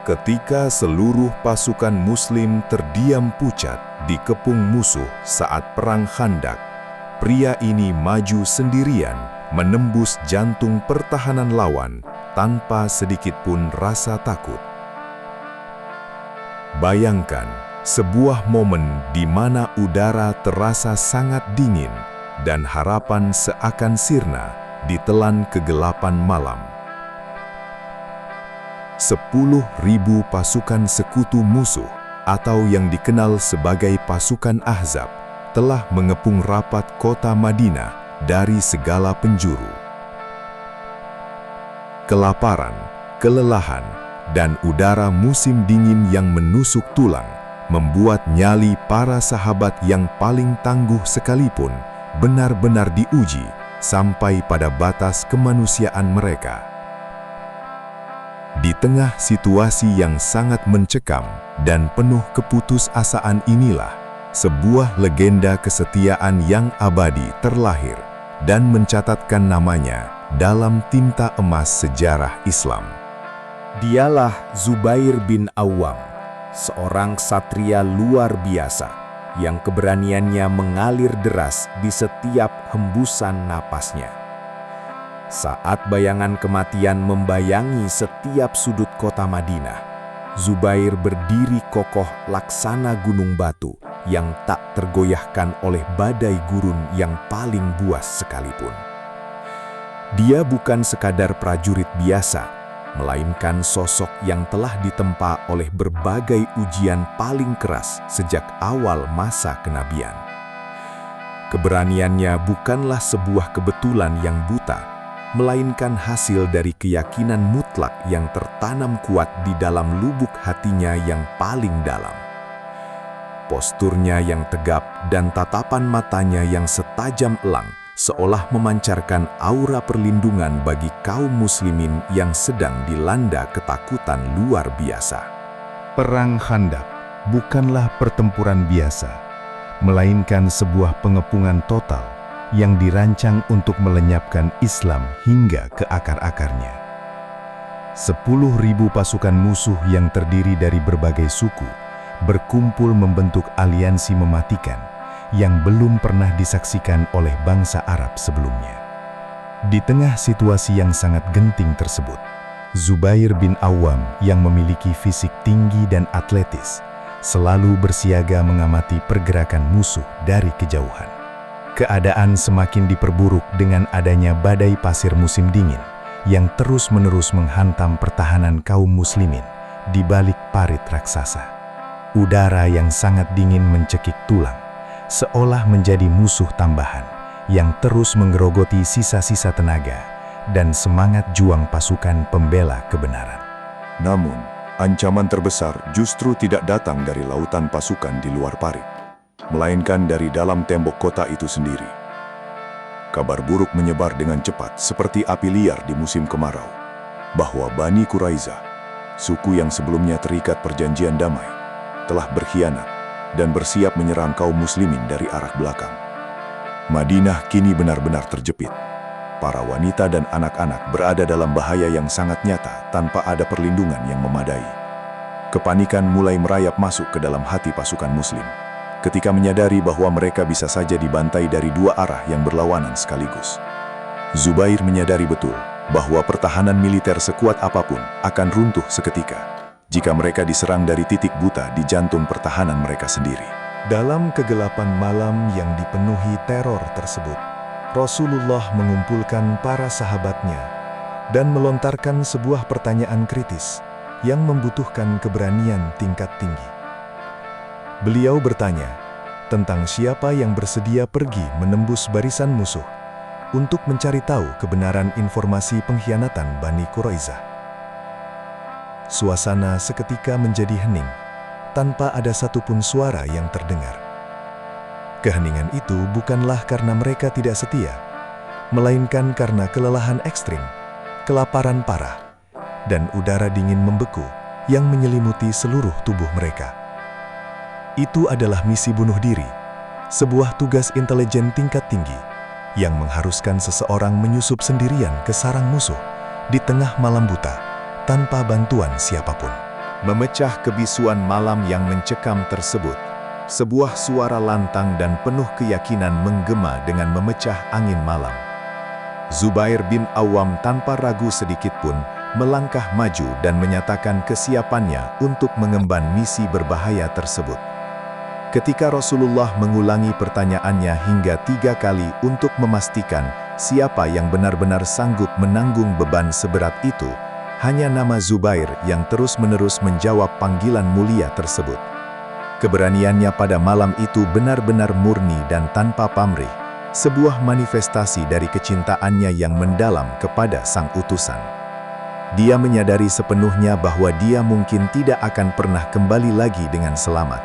Ketika seluruh pasukan Muslim terdiam pucat di kepung musuh saat perang Khandak, pria ini maju sendirian menembus jantung pertahanan lawan tanpa sedikit pun rasa takut. Bayangkan sebuah momen di mana udara terasa sangat dingin dan harapan seakan sirna ditelan kegelapan malam. 10.000 pasukan sekutu musuh atau yang dikenal sebagai pasukan Ahzab telah mengepung rapat kota Madinah dari segala penjuru. Kelaparan, kelelahan, dan udara musim dingin yang menusuk tulang membuat nyali para sahabat yang paling tangguh sekalipun benar-benar diuji sampai pada batas kemanusiaan mereka. Di tengah situasi yang sangat mencekam dan penuh keputusasaan inilah, sebuah legenda kesetiaan yang abadi terlahir dan mencatatkan namanya dalam tinta emas sejarah Islam. Dialah Zubair bin Awwam, seorang ksatria luar biasa yang keberaniannya mengalir deras di setiap hembusan napasnya. Saat bayangan kematian membayangi setiap sudut kota Madinah, Zubair berdiri kokoh laksana gunung batu yang tak tergoyahkan oleh badai gurun yang paling buas sekalipun. Dia bukan sekadar prajurit biasa, melainkan sosok yang telah ditempa oleh berbagai ujian paling keras sejak awal masa kenabian. Keberaniannya bukanlah sebuah kebetulan yang buta, melainkan hasil dari keyakinan mutlak yang tertanam kuat di dalam lubuk hatinya yang paling dalam. Posturnya yang tegap dan tatapan matanya yang setajam elang seolah memancarkan aura perlindungan bagi kaum muslimin yang sedang dilanda ketakutan luar biasa. Perang Khandak bukanlah pertempuran biasa, melainkan sebuah pengepungan total yang dirancang untuk melenyapkan Islam hingga ke akar-akarnya. 10.000 pasukan musuh yang terdiri dari berbagai suku berkumpul membentuk aliansi mematikan yang belum pernah disaksikan oleh bangsa Arab sebelumnya. Di tengah situasi yang sangat genting tersebut, Zubair bin Awwam yang memiliki fisik tinggi dan atletis selalu bersiaga mengamati pergerakan musuh dari kejauhan. Keadaan semakin diperburuk dengan adanya badai pasir musim dingin yang terus-menerus menghantam pertahanan kaum muslimin di balik parit raksasa. Udara yang sangat dingin mencekik tulang, seolah menjadi musuh tambahan yang terus menggerogoti sisa-sisa tenaga dan semangat juang pasukan pembela kebenaran. Namun, ancaman terbesar justru tidak datang dari lautan pasukan di luar parit, melainkan dari dalam tembok kota itu sendiri. Kabar buruk menyebar dengan cepat seperti api liar di musim kemarau, bahwa Bani Quraizah, suku yang sebelumnya terikat perjanjian damai, telah berkhianat dan bersiap menyerang kaum muslimin dari arah belakang. Madinah kini benar-benar terjepit. Para wanita dan anak-anak berada dalam bahaya yang sangat nyata tanpa ada perlindungan yang memadai. Kepanikan mulai merayap masuk ke dalam hati pasukan muslim ketika menyadari bahwa mereka bisa saja dibantai dari dua arah yang berlawanan sekaligus. Zubair menyadari betul bahwa pertahanan militer sekuat apapun akan runtuh seketika jika mereka diserang dari titik buta di jantung pertahanan mereka sendiri. Dalam kegelapan malam yang dipenuhi teror tersebut, Rasulullah mengumpulkan para sahabatnya dan melontarkan sebuah pertanyaan kritis yang membutuhkan keberanian tingkat tinggi. Beliau bertanya tentang siapa yang bersedia pergi menembus barisan musuh untuk mencari tahu kebenaran informasi pengkhianatan Bani Quraizah. Suasana seketika menjadi hening, tanpa ada satupun suara yang terdengar. Keheningan itu bukanlah karena mereka tidak setia, melainkan karena kelelahan ekstrim, kelaparan parah, dan udara dingin membeku yang menyelimuti seluruh tubuh mereka. Itu adalah misi bunuh diri, sebuah tugas intelijen tingkat tinggi yang mengharuskan seseorang menyusup sendirian ke sarang musuh di tengah malam buta tanpa bantuan siapapun. Memecah kebisuan malam yang mencekam tersebut, sebuah suara lantang dan penuh keyakinan menggema dengan memecah angin malam. Zubair bin Awam tanpa ragu sedikitpun melangkah maju dan menyatakan kesiapannya untuk mengemban misi berbahaya tersebut. Ketika Rasulullah mengulangi pertanyaannya hingga 3 kali untuk memastikan siapa yang benar-benar sanggup menanggung beban seberat itu, hanya nama Zubair yang terus-menerus menjawab panggilan mulia tersebut. Keberaniannya pada malam itu benar-benar murni dan tanpa pamrih, sebuah manifestasi dari kecintaannya yang mendalam kepada sang utusan. Dia menyadari sepenuhnya bahwa dia mungkin tidak akan pernah kembali lagi dengan selamat.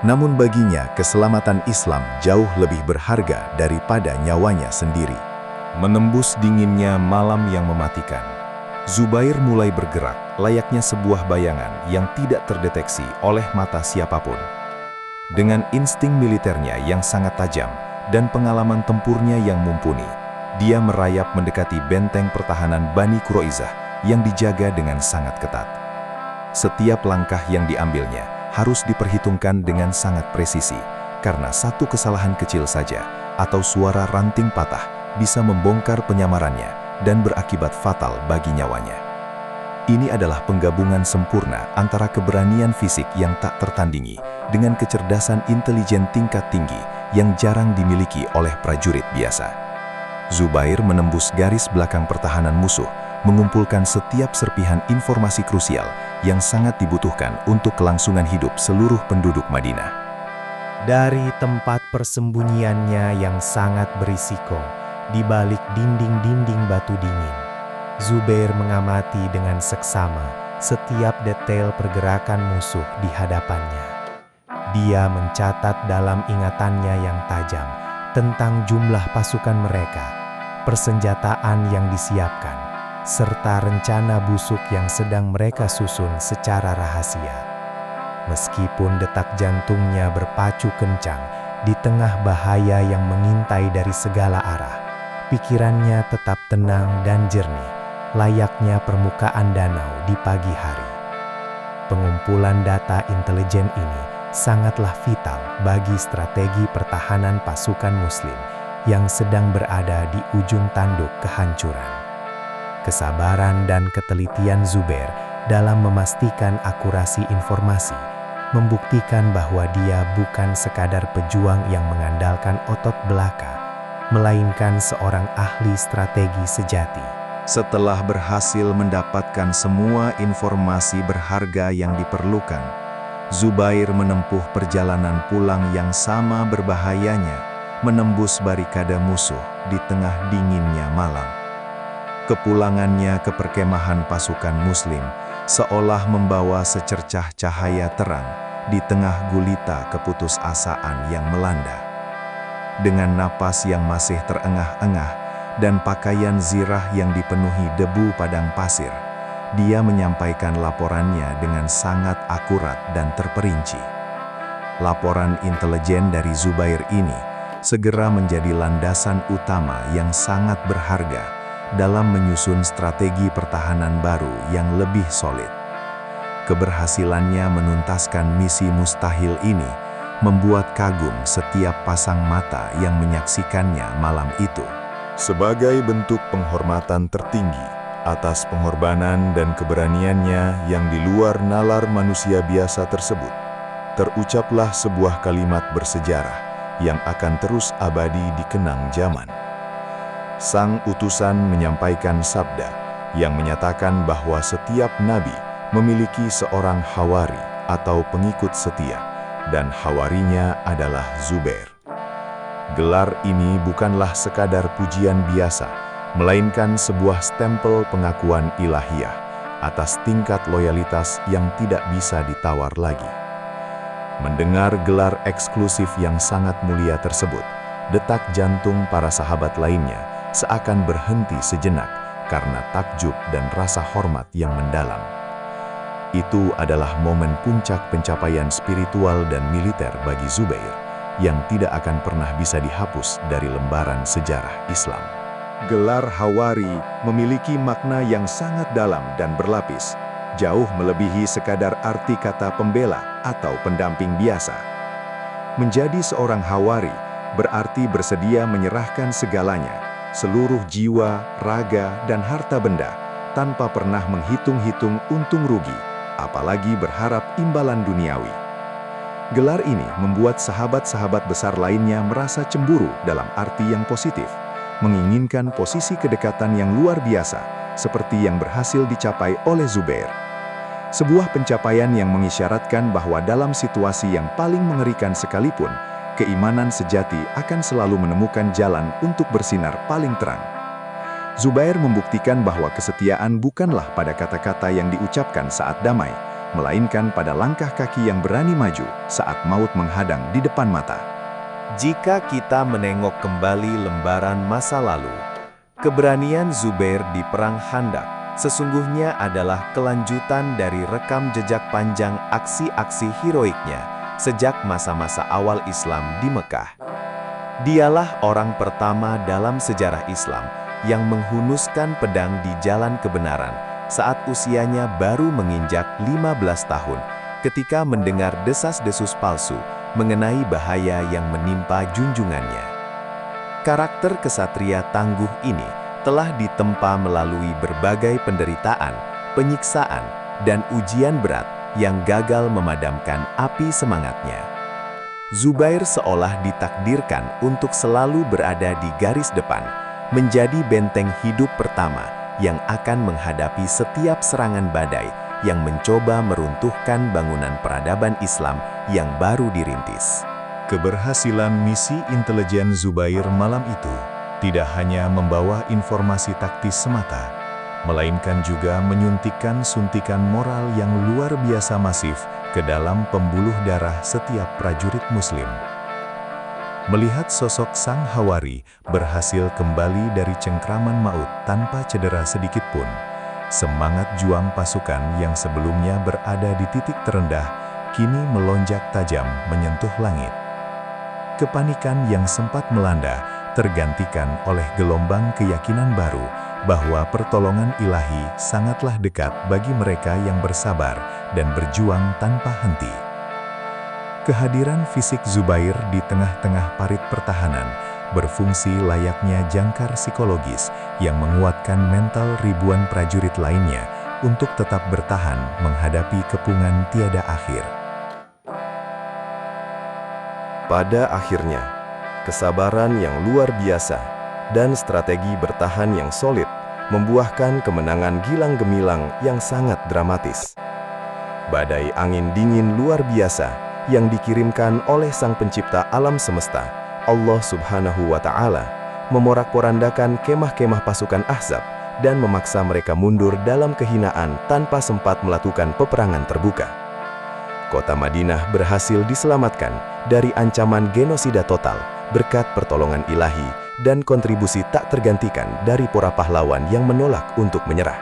Namun baginya, keselamatan Islam jauh lebih berharga daripada nyawanya sendiri. Menembus dinginnya malam yang mematikan, Zubair mulai bergerak layaknya sebuah bayangan yang tidak terdeteksi oleh mata siapapun. Dengan insting militernya yang sangat tajam dan pengalaman tempurnya yang mumpuni, dia merayap mendekati benteng pertahanan Bani Quraizah yang dijaga dengan sangat ketat. Setiap langkah yang diambilnya harus diperhitungkan dengan sangat presisi, karena satu kesalahan kecil saja atau suara ranting patah bisa membongkar penyamarannya dan berakibat fatal bagi nyawanya. Ini adalah penggabungan sempurna antara keberanian fisik yang tak tertandingi dengan kecerdasan intelijen tingkat tinggi yang jarang dimiliki oleh prajurit biasa. Zubair menembus garis belakang pertahanan musuh, mengumpulkan setiap serpihan informasi krusial yang sangat dibutuhkan untuk kelangsungan hidup seluruh penduduk Madinah. Dari tempat persembunyiannya yang sangat berisiko, di balik dinding-dinding batu dingin, Zubair mengamati dengan seksama setiap detail pergerakan musuh di hadapannya. Dia mencatat dalam ingatannya yang tajam tentang jumlah pasukan mereka, persenjataan yang disiapkan, serta rencana busuk yang sedang mereka susun secara rahasia. Meskipun detak jantungnya berpacu kencang di tengah bahaya yang mengintai dari segala arah, pikirannya tetap tenang dan jernih, layaknya permukaan danau di pagi hari. Pengumpulan data intelijen ini sangatlah vital bagi strategi pertahanan pasukan Muslim yang sedang berada di ujung tanduk kehancuran. Kesabaran dan ketelitian Zubair dalam memastikan akurasi informasi membuktikan bahwa dia bukan sekadar pejuang yang mengandalkan otot belaka, melainkan seorang ahli strategi sejati. Setelah berhasil mendapatkan semua informasi berharga yang diperlukan, Zubair menempuh perjalanan pulang yang sama berbahayanya, menembus barikade musuh di tengah dinginnya malam. Kepulangannya ke perkemahan pasukan Muslim seolah membawa secercah cahaya terang di tengah gulita keputusasaan yang melanda. Dengan napas yang masih terengah-engah dan pakaian zirah yang dipenuhi debu padang pasir, dia menyampaikan laporannya dengan sangat akurat dan terperinci. Laporan intelijen dari Zubair ini segera menjadi landasan utama yang sangat berharga dalam menyusun strategi pertahanan baru yang lebih solid. Keberhasilannya menuntaskan misi mustahil ini membuat kagum setiap pasang mata yang menyaksikannya malam itu. Sebagai bentuk penghormatan tertinggi atas pengorbanan dan keberaniannya yang di luar nalar manusia biasa tersebut, terucaplah sebuah kalimat bersejarah yang akan terus abadi dikenang zaman. Sang utusan menyampaikan sabda yang menyatakan bahwa setiap nabi memiliki seorang hawari atau pengikut setia, dan hawarinya adalah Zubair. Gelar ini bukanlah sekadar pujian biasa, melainkan sebuah stempel pengakuan ilahiyah atas tingkat loyalitas yang tidak bisa ditawar lagi. Mendengar gelar eksklusif yang sangat mulia tersebut, detak jantung para sahabat lainnya seakan berhenti sejenak karena takjub dan rasa hormat yang mendalam. Itu adalah momen puncak pencapaian spiritual dan militer bagi Zubair yang tidak akan pernah bisa dihapus dari lembaran sejarah Islam. Gelar Hawari memiliki makna yang sangat dalam dan berlapis. jauh melebihi sekadar arti kata pembela atau pendamping biasa. Menjadi seorang Hawari berarti bersedia menyerahkan segalanya, seluruh jiwa, raga, dan harta benda, tanpa pernah menghitung-hitung untung rugi, apalagi berharap imbalan duniawi. Gelar ini membuat sahabat-sahabat besar lainnya merasa cemburu dalam arti yang positif, menginginkan posisi kedekatan yang luar biasa, seperti yang berhasil dicapai oleh Zubair. Sebuah pencapaian yang mengisyaratkan bahwa dalam situasi yang paling mengerikan sekalipun, keimanan sejati akan selalu menemukan jalan untuk bersinar paling terang. Zubair membuktikan bahwa kesetiaan bukanlah pada kata-kata yang diucapkan saat damai, melainkan pada langkah kaki yang berani maju saat maut menghadang di depan mata. Jika kita menengok kembali lembaran masa lalu, keberanian Zubair di Perang Khandaq sesungguhnya adalah kelanjutan dari rekam jejak panjang aksi-aksi heroiknya sejak masa-masa awal Islam di Mekah. Dialah orang pertama dalam sejarah Islam yang menghunuskan pedang di jalan kebenaran saat usianya baru menginjak 15 tahun ketika mendengar desas-desus palsu mengenai bahaya yang menimpa junjungannya. Karakter kesatria tangguh ini telah ditempa melalui berbagai penderitaan, penyiksaan, dan ujian berat yang gagal memadamkan api semangatnya. Zubair seolah ditakdirkan untuk selalu berada di garis depan, menjadi benteng hidup pertama yang akan menghadapi setiap serangan badai yang mencoba meruntuhkan bangunan peradaban Islam yang baru dirintis. Keberhasilan misi intelijen Zubair malam itu tidak hanya membawa informasi taktis semata, melainkan juga menyuntikkan suntikan moral yang luar biasa masif ke dalam pembuluh darah setiap prajurit Muslim. Melihat sosok sang Hawari berhasil kembali dari cengkraman maut tanpa cedera sedikit pun, semangat juang pasukan yang sebelumnya berada di titik terendah kini melonjak tajam menyentuh langit. Kepanikan yang sempat melanda tergantikan oleh gelombang keyakinan baru bahwa pertolongan ilahi sangatlah dekat bagi mereka yang bersabar dan berjuang tanpa henti. Kehadiran fisik Zubair di tengah-tengah parit pertahanan berfungsi layaknya jangkar psikologis yang menguatkan mental ribuan prajurit lainnya untuk tetap bertahan menghadapi kepungan tiada akhir. Pada akhirnya, kesabaran yang luar biasa dan strategi bertahan yang solid membuahkan kemenangan gilang gemilang yang sangat dramatis. Badai angin dingin luar biasa yang dikirimkan oleh Sang Pencipta alam semesta, Allah Subhanahu wa Ta'ala, memorak-porandakan kemah-kemah pasukan Ahzab dan memaksa mereka mundur dalam kehinaan tanpa sempat melakukan peperangan terbuka. Kota Madinah berhasil diselamatkan dari ancaman genosida total berkat pertolongan ilahi dan kontribusi tak tergantikan dari para pahlawan yang menolak untuk menyerah.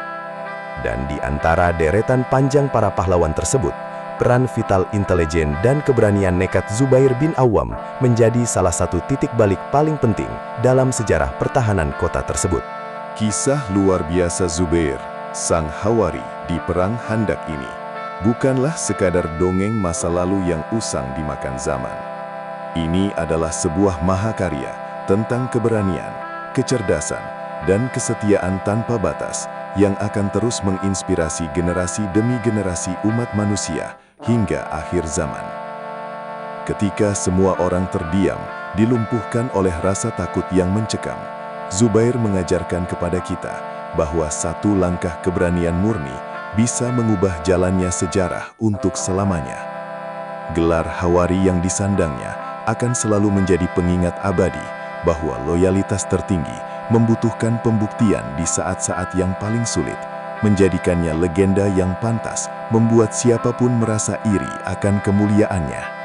Dan di antara deretan panjang para pahlawan tersebut, peran vital intelijen dan keberanian nekat Zubair bin Awam menjadi salah satu titik balik paling penting dalam sejarah pertahanan kota tersebut. Kisah luar biasa Zubair, sang Hawari di Perang Khandaq ini, bukanlah sekadar dongeng masa lalu yang usang dimakan zaman. Ini adalah sebuah mahakarya tentang keberanian, kecerdasan, dan kesetiaan tanpa batas yang akan terus menginspirasi generasi demi generasi umat manusia hingga akhir zaman. Ketika semua orang terdiam, dilumpuhkan oleh rasa takut yang mencekam, Zubair mengajarkan kepada kita bahwa satu langkah keberanian murni bisa mengubah jalannya sejarah untuk selamanya. Gelar Hawari yang disandangnya akan selalu menjadi pengingat abadi bahwa loyalitas tertinggi membutuhkan pembuktian di saat-saat yang paling sulit, menjadikannya legenda yang pantas membuat siapapun merasa iri akan kemuliaannya.